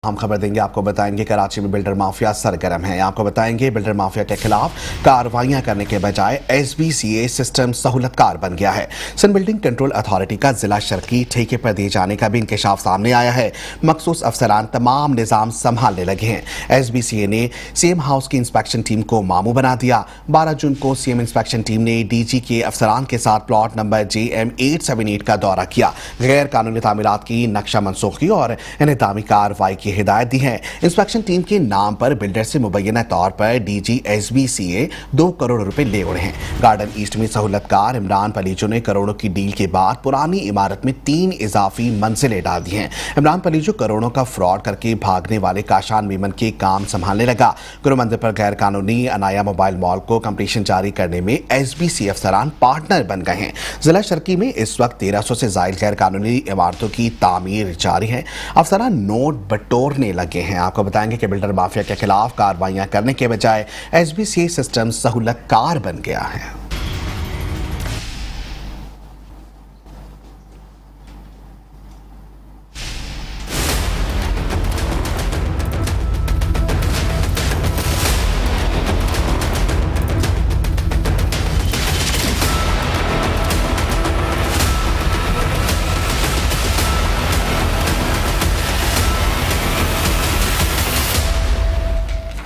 हम खबर देंगे, आपको बताएंगे कराची में बिल्डर माफिया सरगर्म है। आपको बताएंगे बिल्डर माफिया के खिलाफ कार्रवाइयां करने के बजाय SBCA सिस्टम सहूलतकार बन गया है। सिंध बिल्डिंग कंट्रोल अथॉरिटी का जिला शर्की ठेके पर दिए जाने का भी इंकशाफ सामने आया है। मखसूस अफसरान तमाम निजाम संभालने लगे हैं। SBCA ने CM हाउस की इंस्पेक्शन टीम को मामू बना दिया। 12 जून को CM इंस्पेक्शन टीम ने DG के अफसरान के साथ प्लॉट नंबर JM 878 का दौरा किया। गैर कानूनी तामीरात की नक्शा मनसूखी और इंतजामी कार्रवाई की हिदायत दी है। इंस्पेक्शन टीम के नाम पर बिल्डर से मुबैना तौर पर DG SBCA 2 करोड़ रुपए ले उड़े हैं। गार्डन ईस्ट में सहूलतकार इमरान पलीजो ने करोड़ों की डील के बाद पुरानी इमारत में 3 इजाफी मंजिलें डाल दी हैं। इमरान पलीजो करोड़ों का फ्रॉड करके भागने वाले काशान मीमन के काम संभालने लगा। गुरु मंदिर पर गैर कानूनी अनाया मोबाइल मॉल को कंप्लीशन जारी करने में SBCA अफसरान पार्टनर बन गए हैं। जिला शर्की में इस वक्त 1300 से जायद गैर कानूनी इमारतों की तामीर जारी है। अफसरान नोट बटोरने लगे हैं। आपको बताएंगे कि बिल्डर माफिया के खिलाफ कार्रवाइयां करने के बजाय SBCA सिस्टम सहूलतकार बन गया है।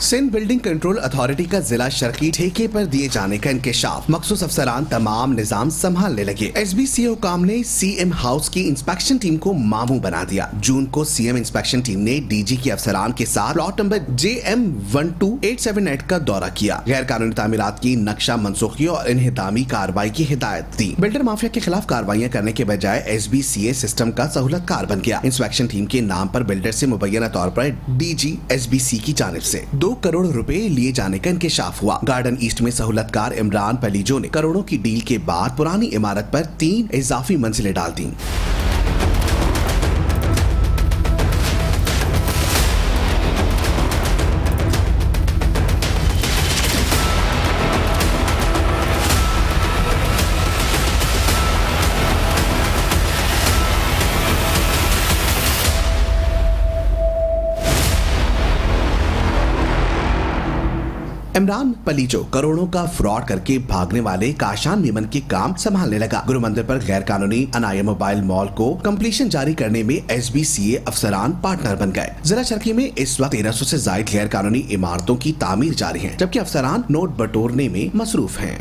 सिंध बिल्डिंग कंट्रोल अथॉरिटी का जिला शर्की ठेके पर दिए जाने का इंकशाफ। मखसूस अफसरान तमाम निजाम संभालने लगे। SBCA हुकाम ने CM हाउस की इंस्पेक्शन टीम को मामू बना दिया। जून को CM इंस्पेक्शन टीम ने DG के अफसरान के साथ प्लॉट नंबर JM 12878 का दौरा किया। गैर कानूनी तामीरात की नक्शा मनसूखी और इन्हिदामी कार्रवाई की हिदायत दी। बिल्डर माफिया के खिलाफ कार्रवाइयां करने के बजाय SBCA सिस्टम का सहूलतकार बन गया। इंस्पेक्शन टीम के नाम पर बिल्डर से मुबैना तौर पर DG SBC की जानिब से 2 करोड़ रुपए लिए जाने का इंकशाफ हुआ। गार्डन ईस्ट में सहूलतकार इमरान पलीजो ने करोड़ों की डील के बाद पुरानी इमारत पर 3 इजाफी मंजिलें डाल दी। इमरान पलीजो करोड़ों का फ्रॉड करके भागने वाले काशान मीमन के काम संभालने लगा। गुरु मंदिर पर गैर कानूनी अनाया मोबाइल मॉल को कंप्लीशन जारी करने में SBCA अफसरान पार्टनर बन गए। जिला शर्की में इस वक्त 1300 से जायद गैर कानूनी इमारतों की तामीर जारी है, जबकि अफसरान नोट बटोरने में मसरूफ हैं।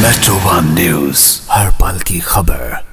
मेट्रो 1 न्यूज़, हर पल की खबर।